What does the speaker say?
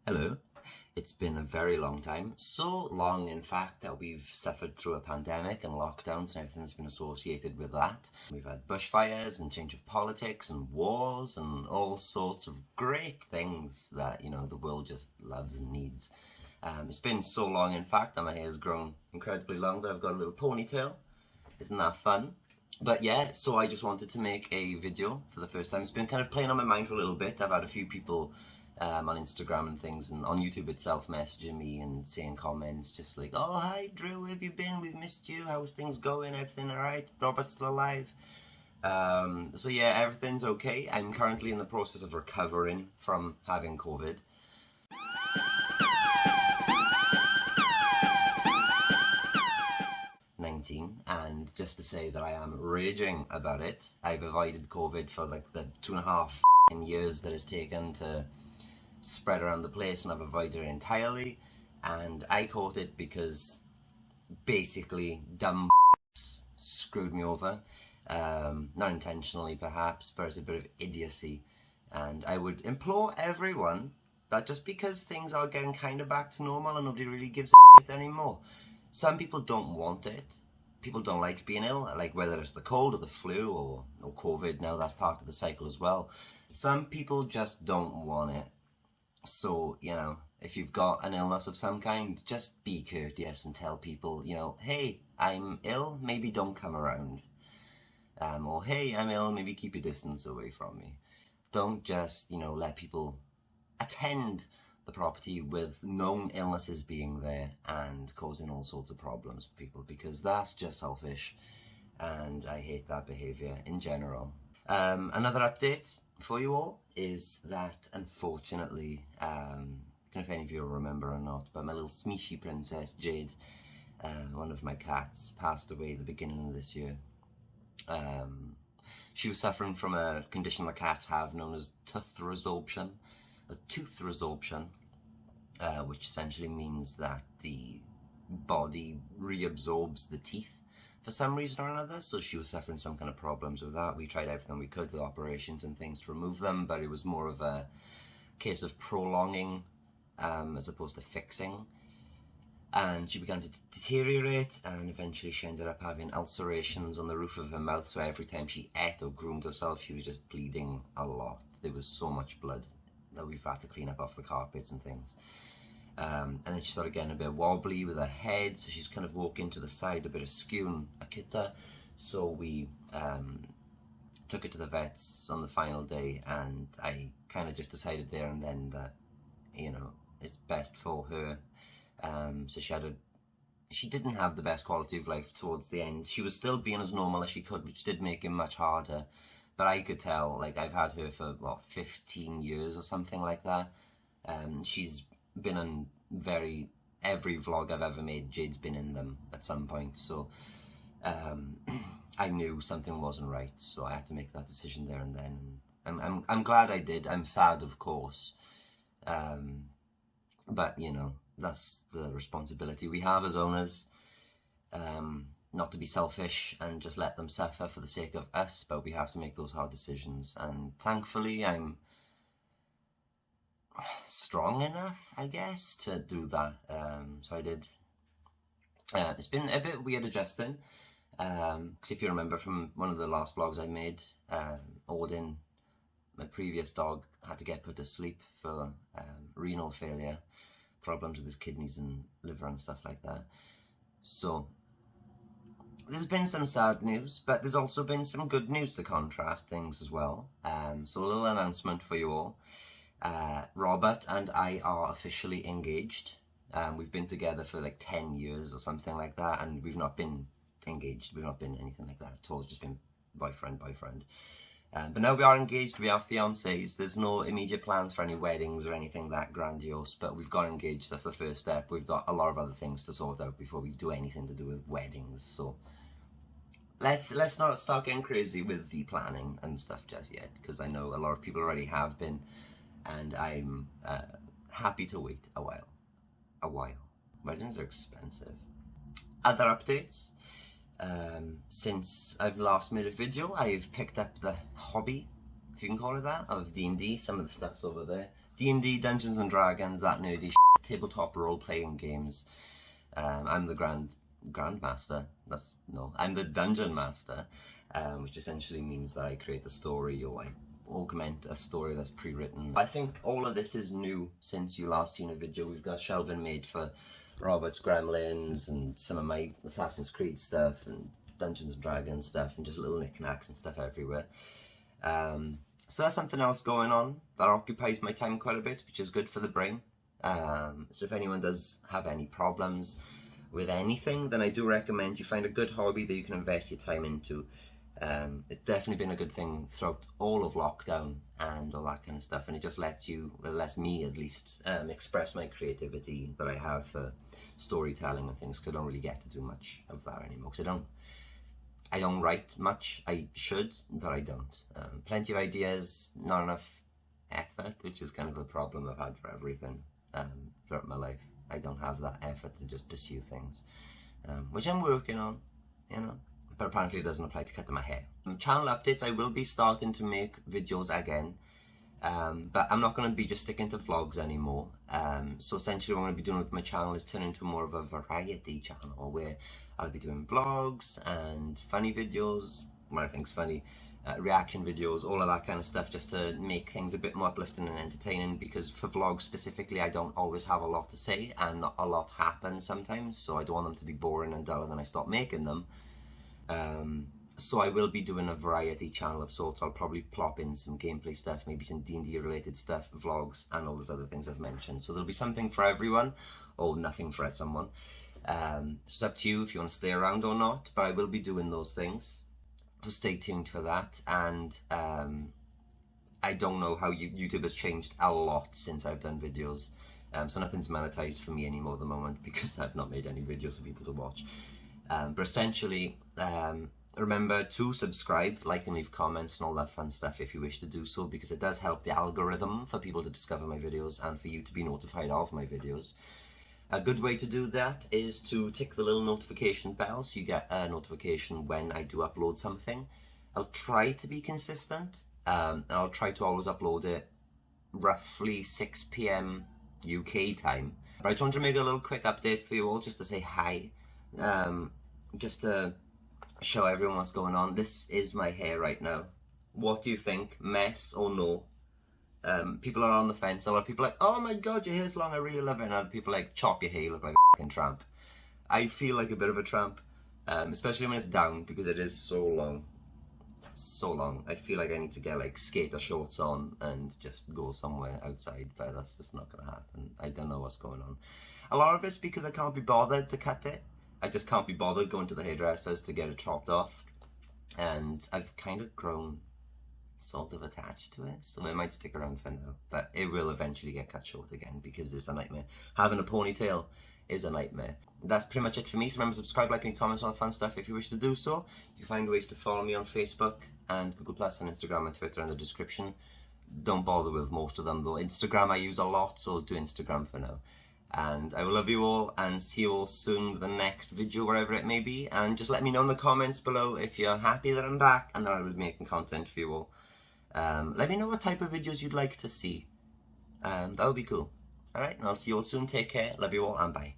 Hello. It's been a very long time. So long, in fact, that we've suffered through a pandemic and lockdowns and everything that's been associated with that. We've had bushfires and change of politics and wars and all sorts of great things that, the world just loves and needs. It's been so long, in fact, that my hair's grown incredibly long that I've got a little ponytail. Isn't that fun? But yeah, so I just wanted to make a video for the first time. It's been kind of playing on my mind for a little bit. I've had a few people on Instagram and things, and on YouTube itself, messaging me and saying comments just like, "Oh, hi Drew, where have you been? We've missed you. How's things going? Everything alright? Robert's still alive?" So yeah, everything's okay. I'm currently in the process of recovering from having COVID. And just to say that I am raging about it. I've avoided COVID for like the 2.5 years that it's taken to spread around the place, and I've avoided it entirely. And I caught it because basically dumb screwed me over. Not intentionally perhaps, but it's a bit of idiocy. And I would implore everyone that just because things are getting kind of back to normal and nobody really gives a shit anymore, some people don't want it. People don't like being ill, like whether it's the cold or the flu or COVID, now that's part of the cycle as well. Some people just don't want it. So, if you've got an illness of some kind, just be courteous and tell people, hey, I'm ill, maybe don't come around. Or hey, I'm ill, maybe keep your distance away from me. Don't just, let people attend the property with known illnesses being there and causing all sorts of problems for people, because that's just selfish and I hate that behaviour in general. Another update for you all is that unfortunately, I don't know if any of you will remember or not, but my little smeeshy princess Jade, one of my cats, passed away at the beginning of this year. She was suffering from a condition that cats have known as tooth resorption. A tooth resorption, which essentially means that the body reabsorbs the teeth for some reason or another. So she was suffering some kind of problems with that. We tried everything we could with operations and things to remove them, but it was more of a case of prolonging as opposed to fixing. And she began to deteriorate, and eventually she ended up having ulcerations on the roof of her mouth, so every time she ate or groomed herself, she was just bleeding a lot. There was so much blood that we've had to clean up off the carpets and things. And then she started getting a bit wobbly with her head, so she's kind of walking to the side, a bit askew and akita. So we took her to the vets on the final day, and I kind of just decided there and then that, it's best for her. So she didn't have the best quality of life towards the end. She was still being as normal as she could, which did make it much harder. But I could tell, like, I've had her for, 15 years or something like that. She's been on every vlog I've ever made, Jade's been in them at some point. So I knew something wasn't right, so I had to make that decision there and then. And I'm glad I did. I'm sad, of course. But, that's the responsibility we have as owners. Not to be selfish and just let them suffer for the sake of us, but we have to make those hard decisions. And thankfully, I'm strong enough, I guess, to do that. So I did. It's been a bit weird adjusting, because if you remember from one of the last vlogs I made, Odin, my previous dog, had to get put to sleep for renal failure, problems with his kidneys and liver and stuff like that. So there's been some sad news, but there's also been some good news to contrast things as well. So a little announcement for you all. Robert and I are officially engaged. We've been together for like 10 years or something like that, and we've not been engaged. We've not been anything like that at all. It's just been boyfriend. But now we are engaged, we are fiancés. There's no immediate plans for any weddings or anything that grandiose, but we've got engaged. That's the first step. We've got a lot of other things to sort out before we do anything to do with weddings. So let's not start getting crazy with the planning and stuff just yet, because I know a lot of people already have been, and I'm happy to wait a while. Weddings are expensive. Other updates. Since I've last made a video, I've picked up the hobby, if you can call it that, of D&D. Some of the stuff's over there. D&D, Dungeons and Dragons, that nerdy tabletop role-playing games. I'm the Grandmaster. I'm the Dungeon Master, which essentially means that I create the story, or I augment a story that's pre-written. I think all of this is new since you last seen a video. We've got shelving made for Robert's Gremlins and some of my Assassin's Creed stuff and Dungeons and Dragons stuff and just little knickknacks and stuff everywhere. So that's something else going on that occupies my time quite a bit, which is good for the brain. So if anyone does have any problems with anything, then I do recommend you find a good hobby that you can invest your time into. It's definitely been a good thing throughout all of lockdown and all that kind of stuff, and it just lets me at least express my creativity that I have for storytelling and things, because I don't really get to do much of that anymore, because I don't write much. I should, but I don't. Plenty of ideas, not enough effort, which is kind of a problem I've had for everything throughout my life. I don't have that effort to just pursue things, which I'm working on, you know. But apparently it doesn't apply to cutting my hair. Channel updates, I will be starting to make videos again, but I'm not going to be just sticking to vlogs anymore. So essentially what I'm going to be doing with my channel is turn into more of a variety channel, where I'll be doing vlogs and funny videos, what I think's funny, reaction videos, all of that kind of stuff, just to make things a bit more uplifting and entertaining, because for vlogs specifically I don't always have a lot to say and not a lot happens sometimes, so I don't want them to be boring and dull, and then I stop making them. So I will be doing a variety channel of sorts. I'll probably plop in some gameplay stuff, maybe some D&D related stuff, vlogs, and all those other things I've mentioned. So there'll be something for everyone, or nothing for someone. It's up to you if you want to stay around or not, but I will be doing those things, so stay tuned for that. And I don't know how YouTube has changed a lot since I've done videos, so nothing's monetized for me anymore at the moment, because I've not made any videos for people to watch. But essentially, remember to subscribe, like and leave comments and all that fun stuff if you wish to do so, because it does help the algorithm for people to discover my videos and for you to be notified of my videos. A good way to do that is to tick the little notification bell, so you get a notification when I do upload something. I'll try to be consistent, and I'll try to always upload it roughly 6 PM UK time. But I just wanted to make a little quick update for you all, just to say hi. Just to show everyone what's going on. This is my hair right now. What do you think? Mess or no? People are on the fence. A lot of people are like, oh my god, your hair's long, I really love it. And other people are like, chop your hair, you look like a fucking tramp. I feel like a bit of a tramp, especially when it's down, because it is so long. So long. I feel like I need to get like skater shorts on and just go somewhere outside, but that's just not gonna happen. I don't know what's going on. A lot of it's because I can't be bothered to cut it. I just can't be bothered going to the hairdressers to get it chopped off, and I've kind of grown sort of attached to it, so it might stick around for now, but it will eventually get cut short again, because it's a nightmare. Having a ponytail is a nightmare. That's pretty much it for me, so remember, subscribe, like, and comment, all that fun stuff if you wish to do so. You find ways to follow me on Facebook and Google Plus and Instagram and Twitter in the description. Don't bother with most of them though. Instagram I use a lot, so do Instagram for now. And I will love you all, and see you all soon with the next video, wherever it may be. And just let me know in the comments below if you're happy that I'm back and that I will be making content for you all. Let me know what type of videos you'd like to see. That would be cool. Alright, and I'll see you all soon. Take care, love you all, and bye.